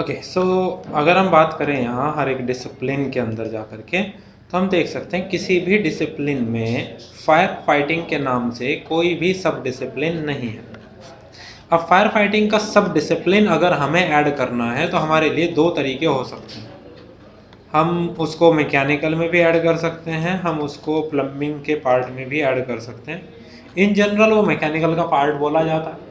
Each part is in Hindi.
ओके सो अगर हम बात करें यहाँ हर एक डिसिप्लिन के अंदर जा कर के, तो हम देख सकते हैं किसी भी डिसिप्लिन में फायर फाइटिंग के नाम से कोई भी सब डिसिप्लिन नहीं है। अब फायर फाइटिंग का सब डिसिप्लिन अगर हमें ऐड करना है तो हमारे लिए दो तरीके हो सकते हैं। हम उसको मैकेनिकल में भी ऐड कर सकते हैं, हम उसको प्लम्बिंग के पार्ट में भी ऐड कर सकते हैं। इन जनरल वो मैकेनिकल का पार्ट बोला जाता है।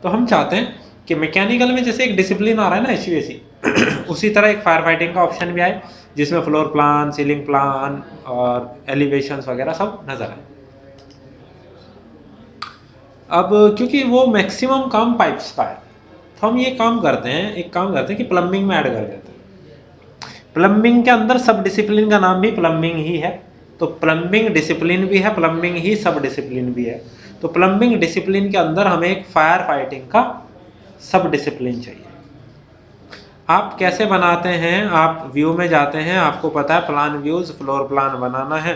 तो हम चाहते हैं कि मैकेनिकल में जैसे एक डिसिप्लिन आ रहा है ना HVAC, उसी तरह एक फायर फाइटिंग का ऑप्शन भी आए जिसमें फ्लोर प्लान, सीलिंग प्लान और एलिवेशंस वगैरह सब नजर आए। अब क्योंकि वो मैक्सिमम काम पाइप्स का है, तो हम ये काम करते हैं, एक काम करते हैं कि प्लम्बिंग में ऐड कर देते हैं। प्लम्बिंग के अंदर सब डिसिप्लिन का नाम भी प्लम्बिंग ही है, तो प्लम्बिंग डिसिप्लिन भी है, प्लम्बिंग ही सब डिसिप्लिन भी है। तो प्लम्बिंग डिसिप्लिन के अंदर हमें एक फायर फाइटिंग का सब डिसिप्लिन चाहिए। आप कैसे बनाते हैं? आप व्यू में जाते हैं, आपको पता है प्लान व्यूज, फ्लोर प्लान बनाना है,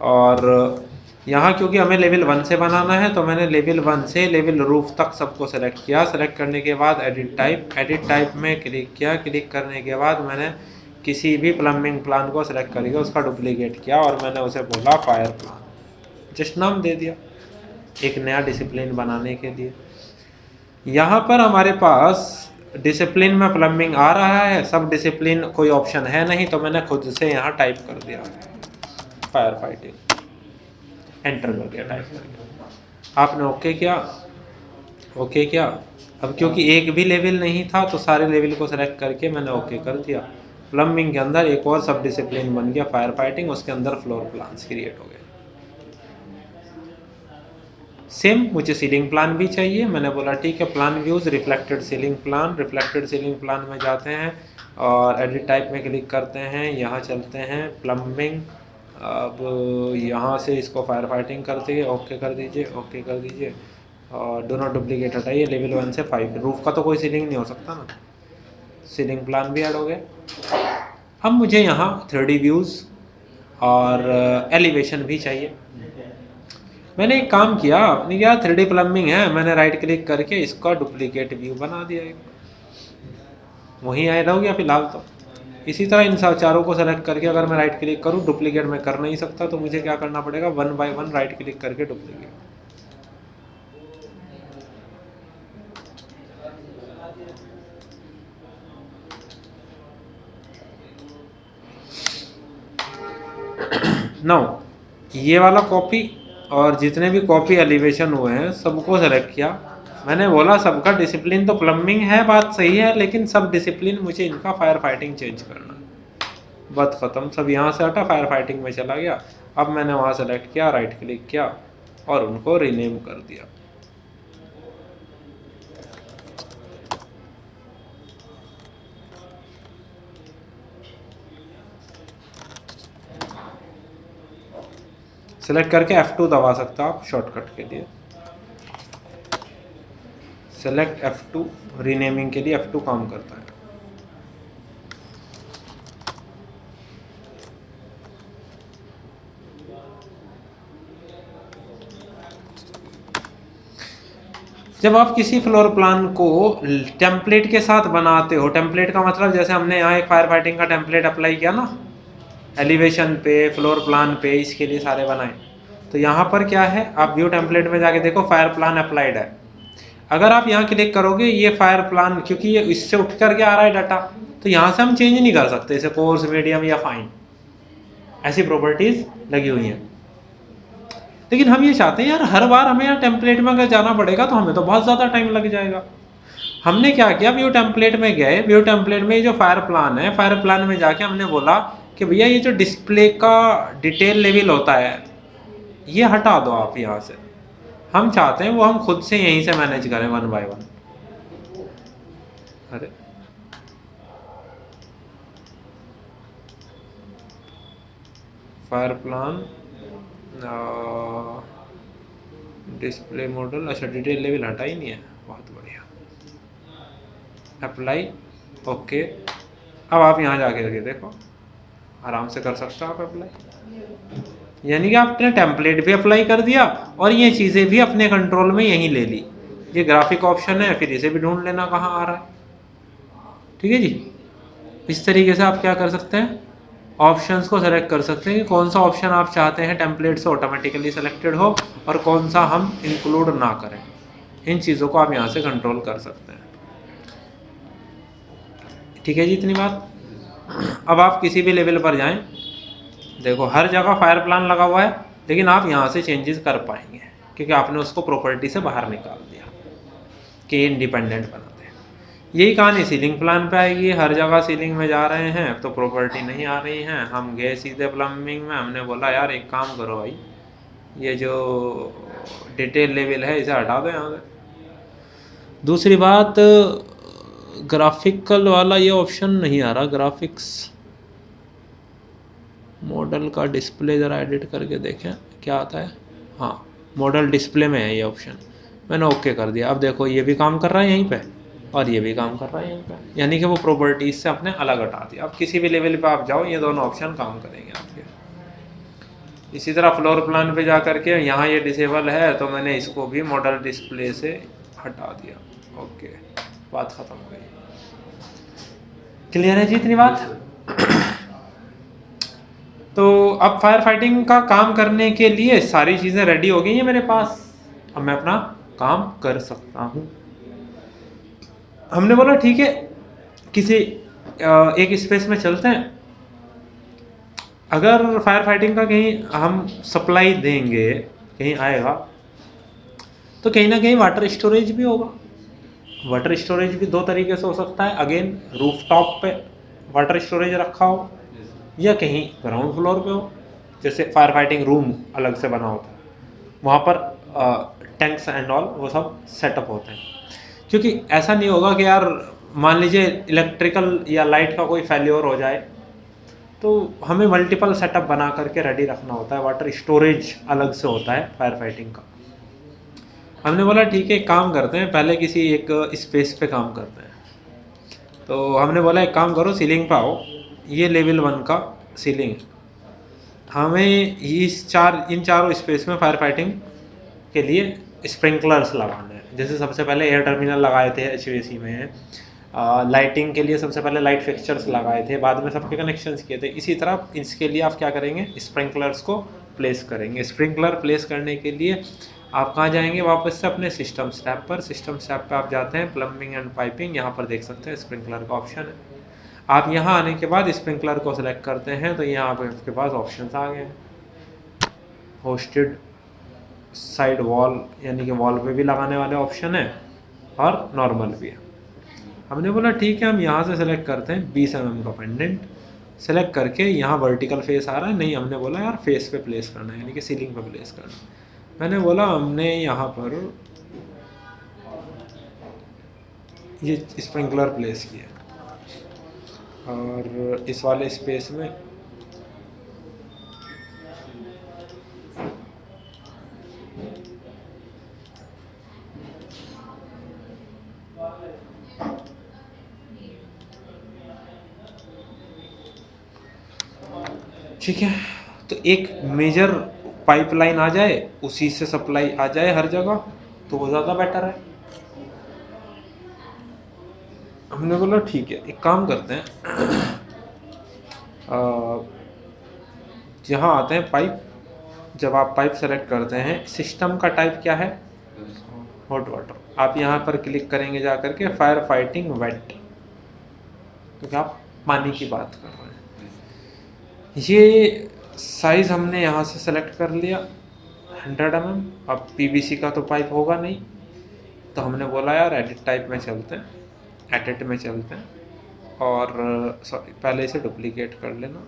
और यहाँ क्योंकि हमें लेवल 1 से बनाना है तो मैंने लेवल 1 से लेवल रूफ तक सबको सेलेक्ट किया। सेलेक्ट करने के बाद एडिट टाइप में क्लिक किया। क्लिक करने के बाद मैंने किसी भी प्लम्बिंग प्लान को सेलेक्ट करके उसका डुप्लीकेट किया और मैंने उसे बोला फायर प्लान, जस्ट नाम दे दिया एक नया डिसिप्लिन बनाने के लिए। यहाँ पर हमारे पास डिसिप्लिन में प्लम्बिंग आ रहा है, सब डिसिप्लिन कोई ऑप्शन है नहीं, तो मैंने खुद से यहाँ टाइप कर दिया फायर फाइटिंग, एंटर कर दिया टाइप करके। आपने ओके किया, ओके किया। अब क्योंकि एक भी लेवल नहीं था तो सारे लेवल को सेलेक्ट करके मैंने ओके कर दिया। प्लम्बिंग के अंदर एक और सब डिसिप्लिन बन गया फायर फाइटिंग, उसके अंदर फ्लोर प्लान्स क्रिएट हो गए। सेम मुझे सीलिंग प्लान भी चाहिए। मैंने बोला ठीक है, plan views reflected ceiling plan. Reflected ceiling plan में जाते हैं और एडिट टाइप में क्लिक करते हैं, यहाँ चलते हैं प्लम्बिंग। अब यहाँ से इसको फायर फाइटिंग करते हैं, ओके कर दीजिए, ओके कर दीजिए, और दोनों डुप्लीकेट हटाइए। लेवल 1 से 5, रूफ का तो कोई सीलिंग नहीं हो सकता ना, सीलिंग प्लान भी ऐड हो गया। अब मुझे यहाँ 3D व्यूज और एलिवेशन भी चाहिए। मैंने एक काम किया, मैंने क्या 3D प्लम्बिंग है, मैंने राइट क्लिक करके इसका डुप्लीकेट व्यू बना दिया एक, वहीं ऐड हो गया फिलहाल तो। इसी तरह इन चारों को सेलेक्ट करके अगर मैं राइट क्लिक करूँ, डुप्लीकेट में कर नहीं सकता, तो मुझे क्या करना पड़ेगा, 1 बाय 1 राइट क्लिक करके डुप्लीकेट। नाउ ये वाला कॉपी और जितने भी कॉपी एलिवेशन हुए हैं सबको सेलेक्ट किया। मैंने बोला सबका डिसिप्लिन तो प्लम्बिंग है, बात सही है, लेकिन सब डिसिप्लिन मुझे इनका फायर फाइटिंग चेंज करना है। बात खत्म, सब यहाँ से हटा, फायर फाइटिंग में चला गया। अब मैंने वहाँ सेलेक्ट किया, राइट क्लिक किया और उनको रीनेम कर दिया। सेलेक्ट करके F2 दबा सकते हो आप शॉर्टकट के लिए। सेलेक्ट F2 रीनेमिंग के लिए F2 काम करता है। जब आप किसी फ्लोर प्लान को टेम्पलेट के साथ बनाते हो, टेम्पलेट का मतलब जैसे हमने यहाँ एक फायर फाइटिंग का टेम्पलेट अप्लाई किया ना, एलिवेशन पे, फ्लोर प्लान पे, इसके लिए सारे बनाए। तो यहाँ पर क्या है, आप व्यू टेम्पलेट में जाके देखो फायर प्लान अप्लाइड है। अगर आप यहाँ क्लिक करोगे, ये फायर प्लान क्योंकि ये इससे उठ करके आ रहा है डाटा, तो यहाँ से हम चेंज नहीं कर सकते इसे कोर्स, मीडियम या फाइन, ऐसी प्रॉपर्टीज लगी हुई हैं। लेकिन हम ये चाहते हैं यार हर बार हमें यहाँ टेम्पलेट में अगर जाना पड़ेगा तो हमें तो बहुत ज़्यादा टाइम लग जाएगा। हमने क्या किया, व्यू टेम्पलेट में गए, व्यू टेम्पलेट में जो फायर प्लान है, फायर प्लान में जाके हमने बोला कि भैया ये जो डिस्प्ले का डिटेल लेवल होता है ये हटा दो आप यहाँ से। हम चाहते हैं वो हम खुद से यहीं से मैनेज करें 1 बाय 1। अरे फायर प्लान डिस्प्ले मॉडल, अच्छा डिटेल लेवल हटा ही नहीं है, बहुत बढ़िया। Apply, okay. अब आप यहाँ जाके देखो, आराम से कर सकते हो आप अप्लाई। यानी कि आपने टेम्पलेट भी अप्लाई कर दिया और ये चीज़ें भी अपने कंट्रोल में यहीं ले ली। ये ग्राफिक ऑप्शन है, फिर इसे भी ढूंढ लेना कहाँ आ रहा है। ठीक है जी। इस तरीके से आप क्या कर सकते हैं, ऑप्शंस को सेलेक्ट कर सकते हैं कि कौन सा ऑप्शन आप चाहते हैं टेम्पलेट से ऑटोमेटिकली सेलेक्टेड हो और कौन सा हम इंक्लूड ना करें। इन चीज़ों को आप यहाँ से कंट्रोल कर सकते हैं। ठीक है जी, इतनी बात। अब आप किसी भी लेवल पर जाएं, देखो हर जगह फायर प्लान लगा हुआ है, लेकिन आप यहाँ से चेंजेस कर पाएंगे क्योंकि आपने उसको प्रॉपर्टी से बाहर निकाल दिया कि इंडिपेंडेंट बना दें। यही कहानी सीलिंग प्लान पे आएगी। हर जगह सीलिंग में जा रहे हैं तो प्रॉपर्टी नहीं आ रही है, हम गए सीधे प्लम्बिंग में, हमने बोला यार एक काम करो भाई, ये जो डिटेल लेवल है इसे हटा दो यहाँ से। दूसरी बात, ग्राफिकल वाला ये ऑप्शन नहीं आ रहा, ग्राफिक्स मॉडल का डिस्प्ले ज़रा एडिट करके देखें क्या आता है। हाँ, मॉडल डिस्प्ले में है ये ऑप्शन, मैंने ओके कर दिया। अब देखो ये भी काम कर रहा है यहीं पे और ये भी काम कर रहा है यहीं पे, यानी कि वो प्रॉपर्टीज से अपने अलग हटा दिया। अब किसी भी लेवल पे आप जाओ ये दोनों ऑप्शन काम करेंगे आपके। इसी तरह फ्लोर प्लान पे जा करके यहाँ ये डिसेबल है तो मैंने इसको भी मॉडल डिस्प्ले से हटा दिया। ओके, बात खत्म हो गई। क्लियर है जी इतनी बात। तो अब फायर फाइटिंग का काम करने के लिए सारी चीज़ें रेडी हो गई हैं मेरे पास, अब मैं अपना काम कर सकता हूँ। हमने बोला ठीक है, किसी एक स्पेस में चलते हैं। अगर फायर फाइटिंग का कहीं हम सप्लाई देंगे, कहीं आएगा, तो कहीं ना कहीं वाटर स्टोरेज भी होगा। वाटर स्टोरेज भी दो तरीके से हो सकता है, अगेन रूफ टॉप पे वाटर स्टोरेज रखा हो या कहीं ग्राउंड फ्लोर पे हो, जैसे फायर फाइटिंग रूम अलग से बना होता है, वहाँ पर टैंक्स एंड ऑल वो सब सेटअप होते हैं। क्योंकि ऐसा नहीं होगा कि यार मान लीजिए इलेक्ट्रिकल या लाइट का कोई फेल्योर हो जाए तो हमें मल्टीपल सेटअप बना करके रेडी रखना होता है। वाटर स्टोरेज अलग से होता है फायर फाइटिंग का। हमने बोला ठीक है, एक काम करते हैं, पहले किसी एक स्पेस पे काम करते हैं। तो हमने बोला एक काम करो, सीलिंग पे आओ, ये लेवल 1 का सीलिंग, हमें इन चारों स्पेस में फायर फाइटिंग के लिए स्प्रिंकलर्स लगाने हैं। जैसे सबसे पहले एयर टर्मिनल लगाए थे एचवीएसी में, लाइटिंग के लिए सबसे पहले लाइट फिक्सचर्स लगाए थे, बाद में सबके कनेक्शंस किए थे। इसी तरह इसके लिए आप क्या करेंगे, स्प्रिंकलर्स को प्लेस करेंगे। स्प्रिंकलर प्लेस करने के लिए आप कहाँ जाएंगे, वापस से अपने सिस्टम स्टैप पर। सिस्टम स्टैप पर आप जाते हैं, प्लम्बिंग एंड पाइपिंग, यहाँ पर देख सकते हैं स्प्रिंकलर का ऑप्शन है। आप यहाँ आने के बाद स्प्रिंकलर को सिलेक्ट करते हैं तो यहाँ पर आपके पास ऑप्शन आ गए हैं। होस्टेड साइड वॉल, यानी कि वॉल पे भी लगाने वाले ऑप्शन है और नॉर्मल भी है। हमने बोला ठीक है, हम यहाँ से सेलेक्ट करते हैं 20 mm का पेंडेंट। सेलेक्ट करके यहाँ वर्टिकल फेस आ रहा है, नहीं हमने बोला यार फेस पे प्लेस करना है, यानी कि सीलिंग पे प्लेस करना है। मैंने बोला हमने यहाँ पर ये स्प्रिंकलर प्लेस किया और इस वाले स्पेस में ठीक है, तो एक मेजर पाइपलाइन आ जाए, उसी से सप्लाई आ जाए हर जगह, तो वो ज़्यादा बेटर है। हमने बोला ठीक है, एक काम करते हैं, जहाँ आते हैं पाइप, जब आप पाइप सेलेक्ट करते हैं, सिस्टम का टाइप क्या है, हॉट वाटर। आप यहाँ पर क्लिक करेंगे जा करके फायर फाइटिंग वेट, क्योंकि आप पानी की बात कर रहे हैं। ये साइज हमने यहाँ से सेलेक्ट कर लिया 100 mm। अब पीवीसी का तो पाइप होगा नहीं, तो हमने बोला यार एडिट टाइप में चलते हैं, एडिट में चलते हैं और सॉरी पहले इसे डुप्लीकेट कर लेना,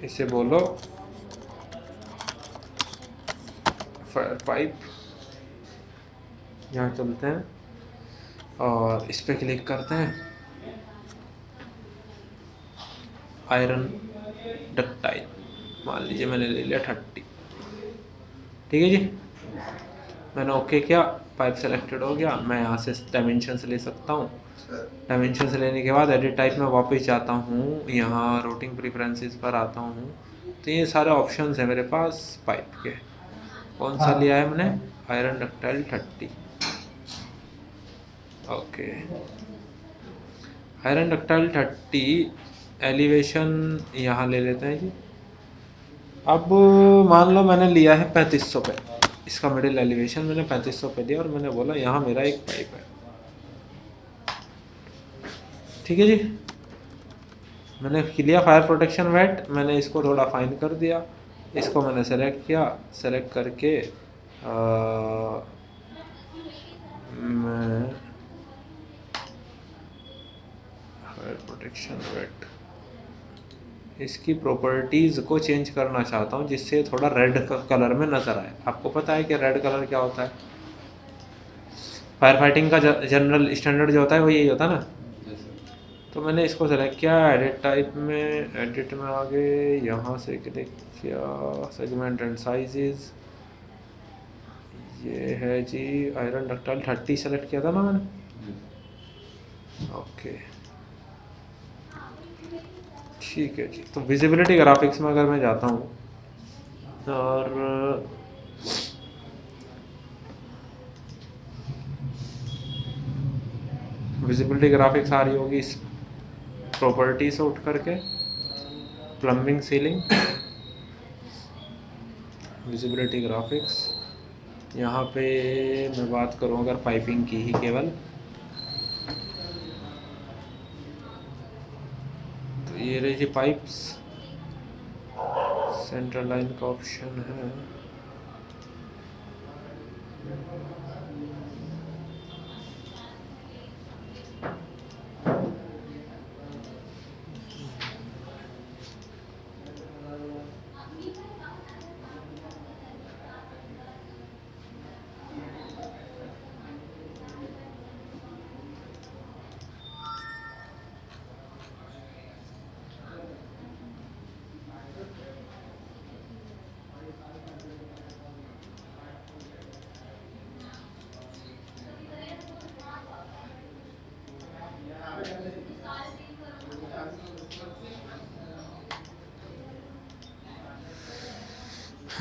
इसे बोलो फायर पाइप। यहाँ चलते हैं और इस पर क्लिक करते हैं, आयरन डक्टाइल, मान लीजिए मैंने ले लिया 30। ठीक है जी, मैंने ओके किया, पाइप सेलेक्टेड हो गया। मैं यहाँ से डायमेंशंस ले सकता हूँ। डायमेंशंस लेने के बाद एडिट टाइप में वापस जाता हूँ, यहाँ रूटिंग प्रेफरेंसेस पर आता हूँ। तो ये सारे ऑप्शंस हैं मेरे पास पाइप के। कौन सा लिया है मैंने? Iron ductile 30। Okay, iron ductile 30 elevation यहाँ ले लेते हैं जी। अब मान लो मैंने लिया है 3500 पे, इसका मिडिल एलिवेशन मैंने 3500 पे लिया और मैंने बोला यहाँ मेरा एक पाइप है। ठीक है जी, मैंने लिया फायर प्रोटेक्शन वेट, मैंने इसको थोड़ा फाइन कर दिया, इसको मैंने सेलेक्ट किया। सेलेक्ट करके मैं फायर प्रोटेक्शन वेट इसकी प्रॉपर्टीज़ को चेंज करना चाहता हूँ जिससे थोड़ा रेड कलर में नज़र आए। आपको पता है कि रेड कलर क्या होता है? फायर फाइटिंग का जनरल स्टैंडर्ड जो होता है वो यही होता है ना। तो मैंने इसको सेलेक्ट किया, एडिट टाइप में, एडिट में आ गए, यहाँ से क्लिक किया, सेगमेंट एंड साइजेस, ये है जी आयरन डक्टाइल 30 सेलेक्ट किया था ना मैंने। ओके ठीक है जी। तो विजिबिलिटी ग्राफिक्स में अगर मैं जाता हूँ और विजिबिलिटी ग्राफिक्स आ रही होगी इस प्रॉपर्टी से उठ करके, प्लम्बिंग सीलिंग, विजिबिलिटी ग्राफिक्स। यहाँ पे मैं बात करूँ अगर पाइपिंग की ही केवल, तो ये रही जी पाइप्स, सेंट्रल लाइन का ऑप्शन है।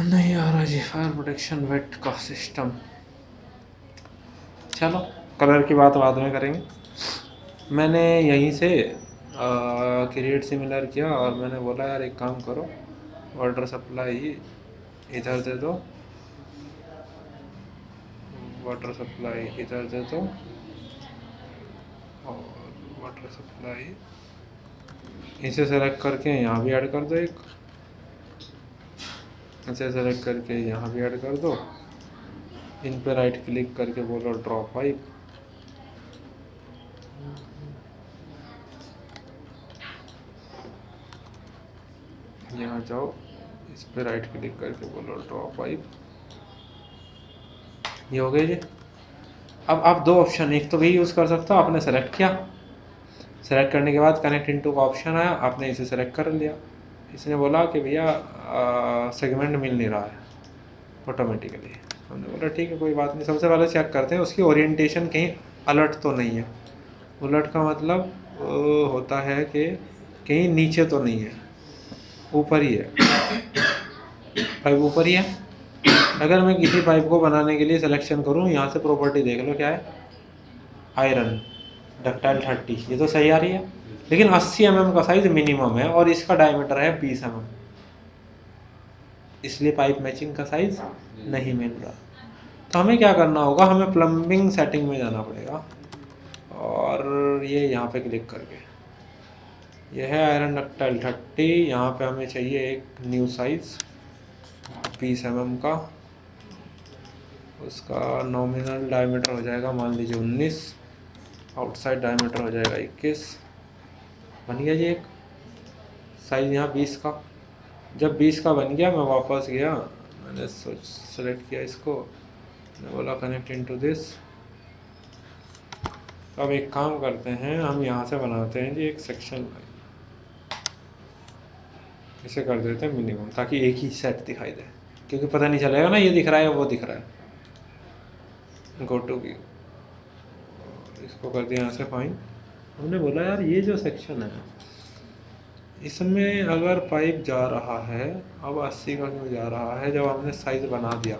नहीं आ रहा जी फायर प्रोटेक्शन वेट का सिस्टम। चलो कलर की बात बाद में करेंगे। मैंने यहीं से क्रिएट सिमिलर किया और मैंने बोला यार एक काम करो, वाटर सप्लाई इधर दे दो, वाटर सप्लाई इधर दे दो, और वाटर सप्लाई इसे सेलेक्ट करके यहाँ भी ऐड कर दो, एक इसे सेलेक्ट करके यहाँ भी ऐड कर दो। इन पे राइट क्लिक करके बोलो ड्रॉ पाइप, यहाँ जाओ, इस पे राइट क्लिक करके बोलो ड्रॉ पाइप, ये हो गए जी। अब आप दो ऑप्शन, एक तो भी यूज़ कर सकते हो, आपने सेलेक्ट किया, सेलेक्ट करने के बाद कनेक्ट इनटू का ऑप्शन आया, आपने इसे सेलेक्ट कर लिया, इसने बोला कि भैया सेगमेंट मिल नहीं रहा है ऑटोमेटिकली। हमने बोला ठीक है कोई बात नहीं, सबसे पहले चेक करते हैं उसकी ओरिएंटेशन कहीं अलर्ट तो नहीं है। उलट का मतलब होता है कि कहीं नीचे तो नहीं है, ऊपर ही है, पाइप ऊपर ही है। अगर मैं किसी पाइप को बनाने के लिए सिलेक्शन करूँ, यहाँ से प्रॉपर्टी देख लो क्या है, आयरन डक्टाइल 30, ये तो सही आ रही है, लेकिन 80 mm का साइज मिनिमम है और इसका डायमीटर है 20 mm, इसलिए पाइप मैचिंग का साइज नहीं मिल रहा। तो हमें क्या करना होगा, हमें प्लम्बिंग सेटिंग में जाना पड़ेगा और ये यहाँ पे क्लिक करके, ये है आयरन डक्टाइल 30, यहाँ पे हमें चाहिए एक न्यू साइज 20 mm का, उसका नॉमिनल डायमीटर हो जाएगा मान लीजिए 19, आउटसाइड डायमीटर हो जाएगा 21, बन गया जी एक साइज यहाँ 20 का। जब 20 का बन गया मैं वापस गया, मैंने सेलेक्ट किया इसको, मैंने बोला कनेक्ट इनटू दिस। अब एक काम करते हैं, हम यहाँ से बनाते हैं जी एक सेक्शन लाइन, इसे कर देते हैं मिनिमम ताकि एक ही सेट दिखाई दे, क्योंकि पता नहीं चलेगा ना ये दिख रहा है वो दिख रहा है। गो टू व्यू, इसको कर दिया यहाँ से फाइन। हमने बोला यार ये जो सेक्शन है इसमें अगर पाइप जा रहा है, अब 80 का क्यों जा रहा है, जब हमने साइज बना दिया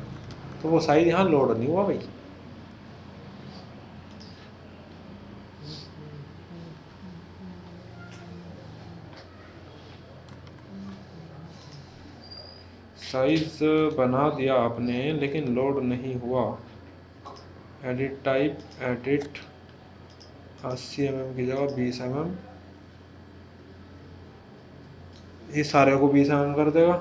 तो वो साइज यहाँ लोड नहीं हुआ भाई। साइज बना दिया आपने लेकिन लोड नहीं हुआ। एडिट टाइप, एडिट 80 mm की जगह 20 mm, ये सारे को 20 mm कर देगा।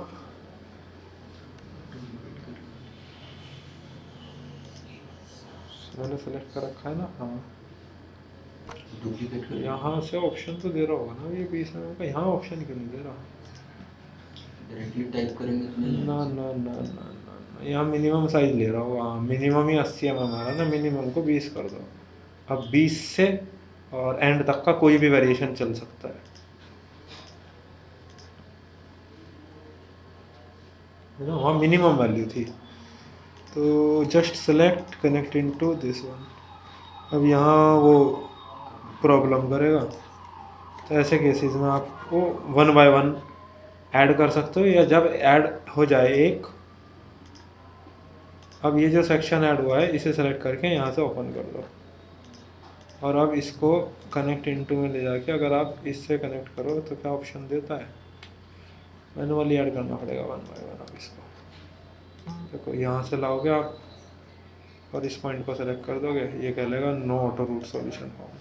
मैंने सेलेक्ट कर रखा है ना, हाँ डुप्लीकेट कर यहाँ से ऑप्शन तो दे रहा होगा ना ये 20 mm का, यहाँ ऑप्शन क्यों नहीं दे रहा? डायरेक्टली टाइप करेंगे तो नहीं ना ना ना ना ना, यहाँ मिनिमम साइज ले रहा होगा। हाँ मिनिमम ही 80 mm आ रहा ना, मिनिमम को 20 कर दो। अब 20 से और एंड तक का कोई भी वेरिएशन चल सकता है ना, वहाँ मिनिमम वैल्यू थी। तो just select connect into this one. अब यहाँ वो प्रॉब्लम करेगा, तो ऐसे केसेस में आपको 1 by 1 ऐड कर सकते हो, या जब ऐड हो जाए एक, अब ये जो सेक्शन ऐड हुआ है इसे सेलेक्ट करके यहाँ से ओपन कर दो, और अब इसको कनेक्ट इनटू में ले जाके अगर आप इससे कनेक्ट करो तो क्या ऑप्शन देता है, मैनुअली ऐड करना पड़ेगा 1 by 1। अब इसको देखो यहाँ से लाओगे आप और इस पॉइंट को सेलेक्ट कर दोगे, ये कह लेगा no auto route solution form.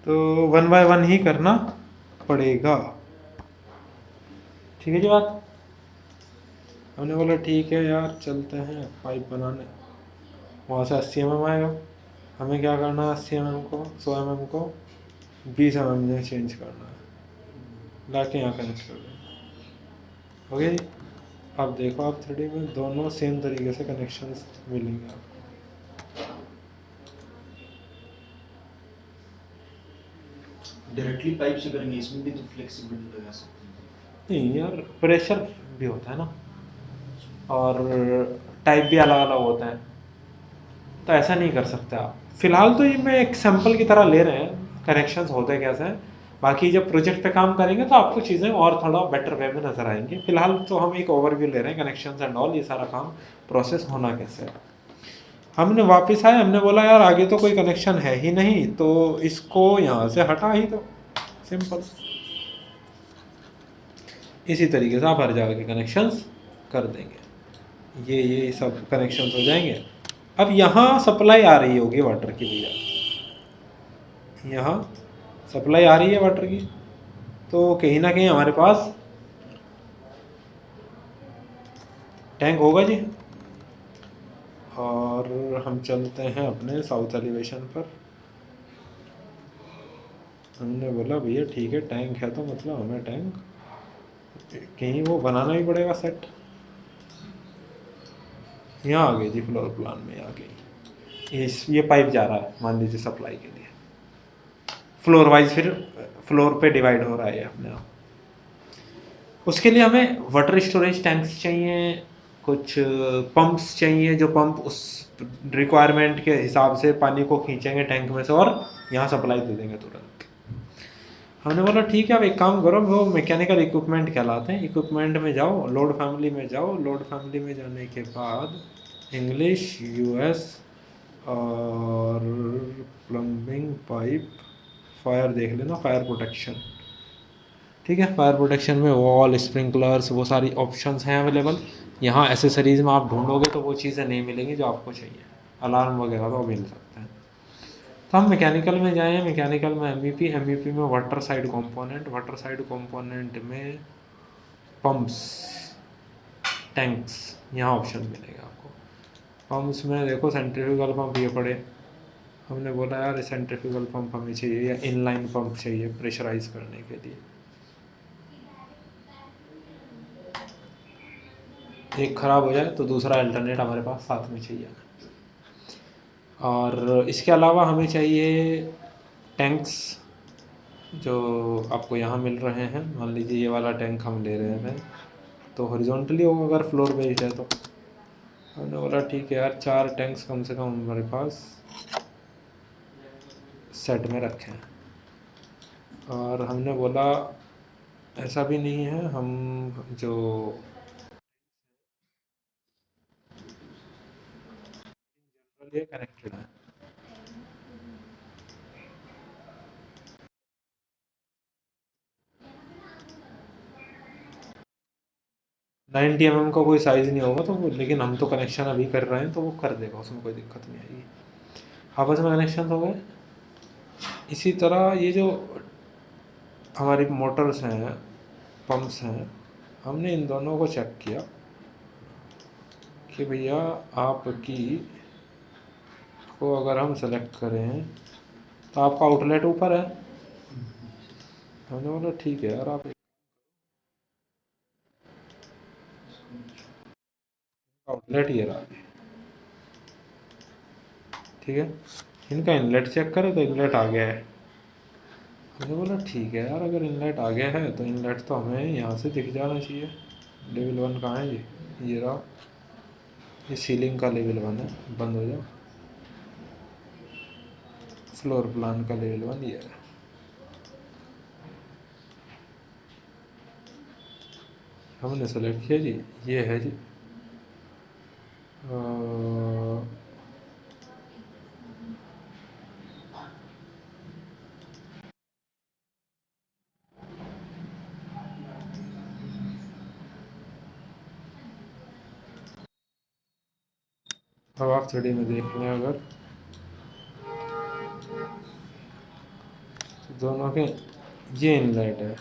तो 1 by 1 ही करना पड़ेगा, ठीक है जी बात। हमने बोला ठीक है यार चलते हैं पाइप बनाने। वहाँ से 80 mm आएगा, हमें क्या करना है 80 mm को 100 mm को 20 mm में चेंज करना है, लाके यहाँ कनेक्ट कर देना। ओके जी, अब देखो आप 3D में दोनों सेम तरीके से कनेक्शंस मिलेंगे आपको। डायरेक्टली पाइप से करेंगे, इसमें भी तो फ्लेक्सिबिलिटी लगा सकते हैं। नहीं यार, प्रेशर भी होता है ना, और टाइप भी अलग अलग होता है, तो ऐसा नहीं कर सकते आप। फिलहाल तो ये मैं एक सैंपल की तरह ले रहे हैं कनेक्शंस होते कैसे हैं, बाकी जब प्रोजेक्ट पे काम करेंगे तो आपको चीज़ें और थोड़ा बेटर वे में नजर आएंगी। फिलहाल तो हम एक ओवरव्यू ले रहे हैं कनेक्शंस एंड ऑल, ये सारा काम प्रोसेस होना कैसे है। हमने वापस आए, हमने बोला यार आगे तो कोई कनेक्शन है ही नहीं, तो इसको यहाँ से हटा ही दो, सिंपल। इसी तरीके से आप हर जगह के कनेक्शंस कर देंगे, ये सब कनेक्शंस हो जाएंगे। अब यहाँ सप्लाई आ रही होगी वाटर की भैया, यहाँ सप्लाई आ रही है वाटर की, तो कहीं ना कहीं हमारे पास टैंक होगा जी। और हम चलते हैं अपने साउथ एलिवेशन पर। हमने बोला भैया ठीक है टैंक है, तो मतलब हमें टैंक कहीं वो बनाना ही पड़ेगा सेट। यहाँ आ गई जी, फ्लोर प्लान में आ गई। ये पाइप जा रहा है मान लीजिए सप्लाई के लिए, फ्लोर वाइज फिर फ्लोर पे डिवाइड हो रहा है अपने आप। उसके लिए हमें वाटर स्टोरेज टैंक्स चाहिए, कुछ पंप्स चाहिए, जो पंप उस रिक्वायरमेंट के हिसाब से पानी को खींचेंगे टैंक में से और यहाँ सप्लाई दे देंगे तुरंत। हमने बोला ठीक है, अब एक काम करो, वो मैकेनिकल इक्विपमेंट कहलाते हैं, इक्विपमेंट में जाओ, लोड फैमिली में जाओ, लोड फैमिली में जाने के बाद इंग्लिश यूएस और प्लम्बिंग पाइप, फायर देख लेना, फायर प्रोटेक्शन, ठीक है। फायर प्रोटेक्शन में वॉल स्प्रिंकलर्स वो सारी ऑप्शंस हैं अवेलेबल। यहाँ एसेसरीज में आप ढूंढोगे तो वो चीज़ें नहीं मिलेंगी जो आपको चाहिए, अलार्म वगैरह तो मिल सकते हैं। तो हम मैकेनिकल में जाएँ, मैकेनिकल में एमईपी में water side component, water side component में पंप्स टैंक्स, यहाँ ऑप्शन मिलेगा आपको। पंप्स में देखो सेंट्रीफ्यूगल पंप ये पड़े, हमने बोला यार सेंट्रीफ्यूगल पंप हमें चाहिए या इनलाइन पंप चाहिए प्रेशराइज करने के लिए। एक ख़राब हो जाए तो दूसरा अल्टरनेट हमारे पास साथ में चाहिए। और इसके अलावा हमें चाहिए टैंक्स, जो आपको यहाँ मिल रहे हैं। मान लीजिए ये वाला टैंक हम ले रहे हैं, तो हॉरिजॉन्टली होगा अगर फ्लोर बेस्ड है तो। हमने बोला ठीक है यार, 4 टैंक्स कम से कम हमारे पास सेट में रखे हैं। और हमने बोला ऐसा भी नहीं है, हम जो ये कनेक्टेड है, 90 mm का कोई साइज नहीं होगा तो लेकिन हम तो कनेक्शन अभी कर रहे हैं तो वो कर देगा, उसमें कोई दिक्कत नहीं आएगी। आपस में कनेक्शन हो गए। इसी तरह ये जो हमारी मोटर्स हैं, पंप्स हैं, हमने इन दोनों को चेक किया कि भैया आपकी को अगर हम सेलेक्ट करें तो आपका आउटलेट ऊपर है। हमने बोला ठीक है यार, आप आउटलेट ये रहा, ठीक है। इनका इनलेट चेक करें तो इनलेट आ गया है। हमने बोला ठीक है यार, अगर इनलेट आ गया है तो इनलेट तो हमें यहाँ से दिख जाना चाहिए। लेवल 1 कहाँ है ये रहा, ये सीलिंग का लेवल 1 है, बंद हो जाओ। फ्लोर प्लान का लेवल 1 ये है। हमने सेलेक्ट किया जी, ये है जी। अब आप 3D में देख लें अगर, तो दोनों के ये इनलेट है।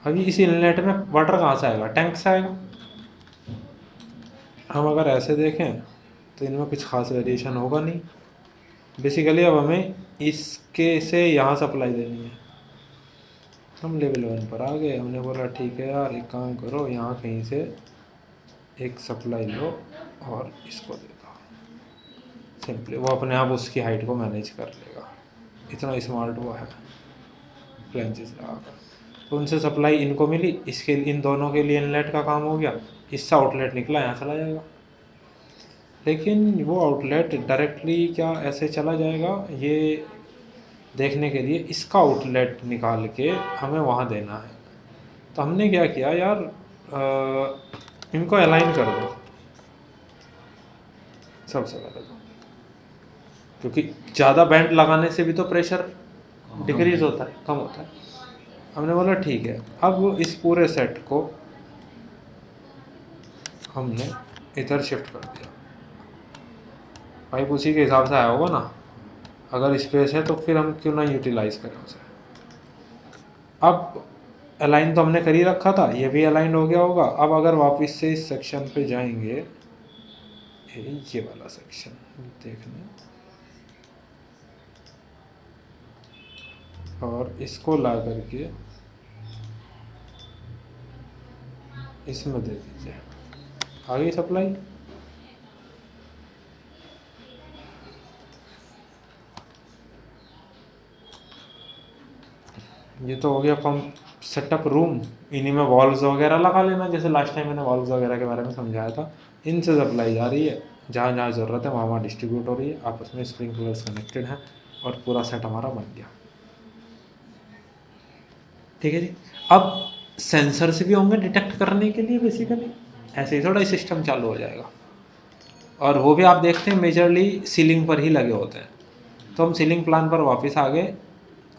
अभी इस इनलेट में वाटर कहाँ से आएगा, टैंक से आएगा। हम अगर ऐसे देखें तो इनमें कुछ खास वेरिएशन होगा नहीं। बेसिकली अब हमें इसके से यहाँ सप्लाई देनी है। हम लेवल 1 पर आ गए। हमने बोला ठीक है यार, एक काम करो, यहाँ कहीं से एक सप्लाई लो और इसको दे दो। सिंपली वो अपने आप उसकी हाइट को मैनेज कर लेगा, इतना स्मार्ट वो है फ्लैंचेस लगाकर। तो उनसे सप्लाई इनको मिली, इसके इन दोनों के लिए इनलेट का काम हो गया, इससे आउटलेट निकला, यहाँ चला जाएगा। लेकिन वो आउटलेट डायरेक्टली क्या ऐसे चला जाएगा, ये देखने के लिए इसका आउटलेट निकाल के हमें वहाँ देना है। तो हमने क्या किया यार, इनको अलाइन कर दो सबसे पहले तो, क्योंकि ज़्यादा बैंड लगाने से भी तो प्रेशर डिक्रीज होता है, कम होता है। हमने बोला ठीक है, अब इस पूरे सेट को हमने इधर शिफ्ट कर दिया। पाइप उसी के हिसाब से आया होगा ना, अगर स्पेस है तो फिर हम क्यों ना यूटिलाइज करें उसे। अब अलाइन तो हमने कर ही रखा था, ये भी अलाइन हो गया होगा। अब अगर वापस से इस सेक्शन पे जाएंगे, ये वाला सेक्शन देखना, और इसको ला करके इसमें दे दीजिए, आ गई सप्लाई। ये तो हो गया पंप सेटअप रूम। इन्हीं में वॉल्व्स वगैरह लगा लेना, जैसे लास्ट टाइम मैंने वॉल्व्स वगैरह के बारे में समझाया था। इनसे सप्लाई जा रही है, जहाँ जहाँ ज़रूरत है वहाँ वहाँ डिस्ट्रीब्यूट हो रही है, आपस में स्प्रिंकलर्स कनेक्टेड हैं, और पूरा सेट हमारा बन गया। ठीक है जी। अब सेंसर से भी होंगे डिटेक्ट करने के लिए, बेसिकली ऐसे ही थोड़ा सिस्टम चालू हो जाएगा। और वो भी आप देखते हैं मेजरली सीलिंग पर ही लगे होते हैं। तो हम सीलिंग प्लान पर वापस आ गए,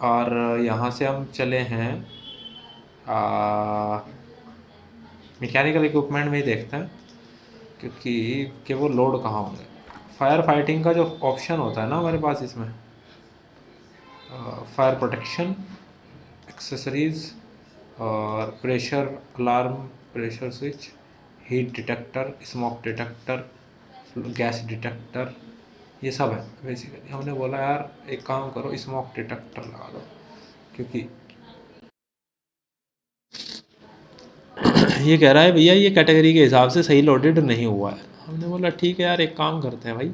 और यहाँ से हम चले हैं मैकेनिकल इक्विपमेंट में ही देखते हैं, क्योंकि कि वो लोड कहाँ होंगे। फायर फाइटिंग का जो ऑप्शन होता है ना हमारे पास इसमें, फायर प्रोटेक्शन एक्सेसरीज, और pressure alarm, pressure switch, heat detector, smoke detector, gas detector, ये सब है बेसिकली। हमने बोला यार एक काम करो, स्मोक डिटेक्टर लगा दो, क्योंकि ये कह रहा है भैया ये कैटेगरी के हिसाब से सही लोडेड नहीं हुआ है। हमने बोला ठीक है यार, एक काम करते हैं भाई,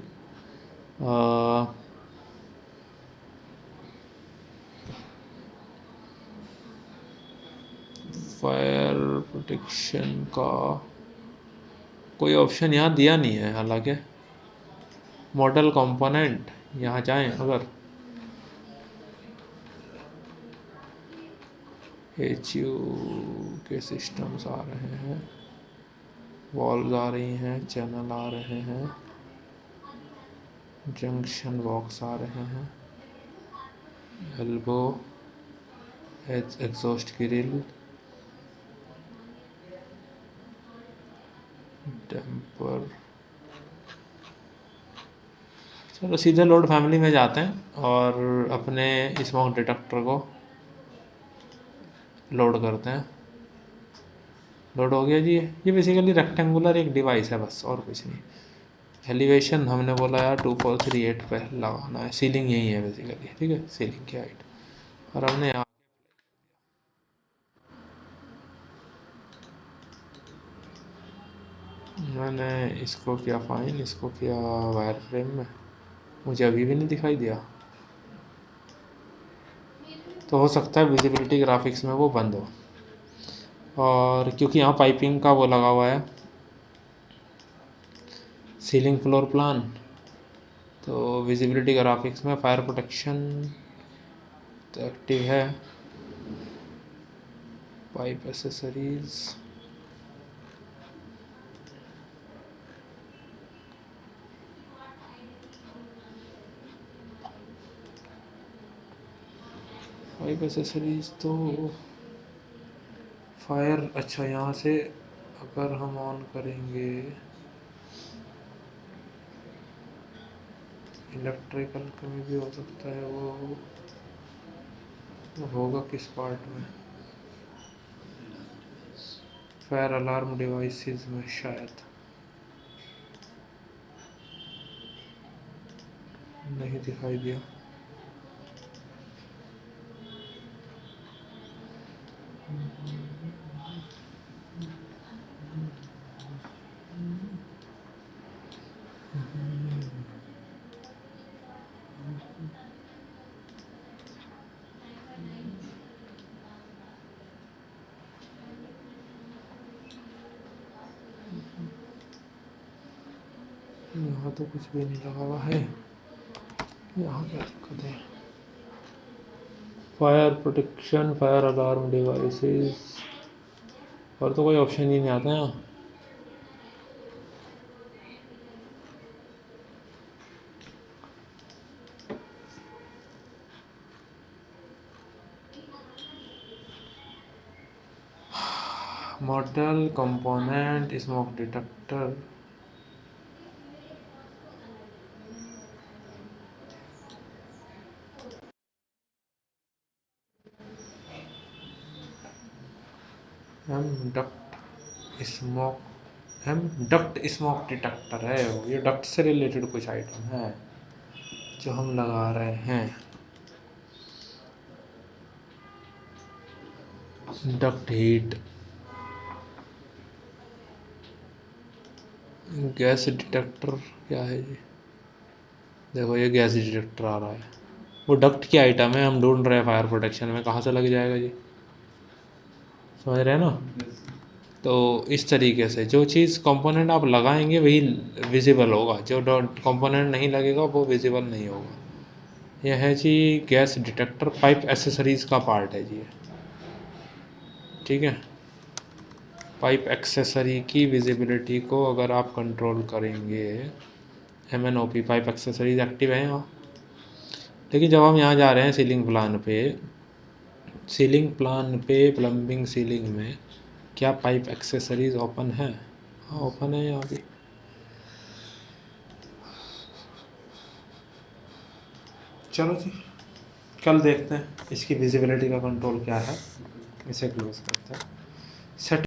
फायर प्रोटेक्शन का कोई ऑप्शन यहाँ दिया नहीं है, हालांकि मॉडल कंपोनेंट यहाँ जाएं अगर HU के सिस्टम्स आ रहे हैं, वॉल्स आ रही हैं, चैनल आ रहे हैं, जंक्शन बॉक्स आ रहे हैं, एल्बो, एग्जॉस्ट ग्रिल, डैम्पर। चलो सीधे लोड फैमिली में जाते हैं और अपने स्मोक डिटेक्टर को लोड करते हैं। लोड हो गया जी। ये बेसिकली रेक्टेंगुलर एक डिवाइस है बस, और कुछ नहीं। एलिवेशन हमने बोला यार 2438 पे लगाना है, सीलिंग यही है बेसिकली, ठीक है, सीलिंग की हाइट। और हमने यहाँ मैंने इसको किया फाइन, इसको किया वायर फ्रेम में, मुझे अभी भी नहीं दिखाई दिया। तो हो सकता है विजिबिलिटी ग्राफिक्स में वो बंद हो, और क्योंकि यहाँ पाइपिंग का वो लगा हुआ है, सीलिंग फ्लोर प्लान, तो विजिबिलिटी ग्राफिक्स में फायर प्रोटेक्शन तो एक्टिव है। पाइप एसेसरीज, पाइप एसेसरीज तो फायर, अच्छा यहाँ से अगर हम ऑन करेंगे इलेक्ट्रिकल में भी हो सकता है, वो होगा किस पार्ट में, फायर अलार्म डिवाइसेस में शायद, नहीं दिखाई दिया। यहाँ तो कुछ भी नहीं लगा हुआ है, यहाँ क्या दिक्कत है। Fire protection, fire alarm devices, और तो कोई ऑप्शन ही नहीं आता यहाँ। Model component smoke detector, M duct smoke, M duct smoke detector है वो, ये डक्ट से रिलेटेड कुछ आइटम है जो हम लगा रहे हैं। डक्ट हीट, गैस डिटेक्टर क्या है जी, देखो ये गैस डिटेक्टर आ रहा है, वो डक्ट की आइटम है, हम ढूंढ रहे हैं फायर प्रोटेक्शन में, कहाँ से लग जाएगा जी, समझ रहे हैं ना। तो इस तरीके से जो चीज़ कंपोनेंट आप लगाएंगे वही विजिबल होगा, जो कंपोनेंट नहीं लगेगा वो विजिबल नहीं होगा। यह है जी गैस डिटेक्टर, पाइप एसेसरीज का पार्ट है जी, ठीक है। पाइप एक्सेसरी की विजिबिलिटी को अगर आप कंट्रोल करेंगे, MNOP पाइप एक्सेसरीज एक्टिव है यहाँ। लेकिन जब हम यहाँ जा रहे हैं सीलिंग प्लान पे, सीलिंग प्लान पे प्लम्बिंग सीलिंग में क्या पाइप एक्सेसरीज ओपन है? हाँ ओपन है यहाँ भी। चलो जी, कल देखते हैं इसकी विजिबिलिटी का कंट्रोल क्या है, इसे क्लोज करते हैं। सेट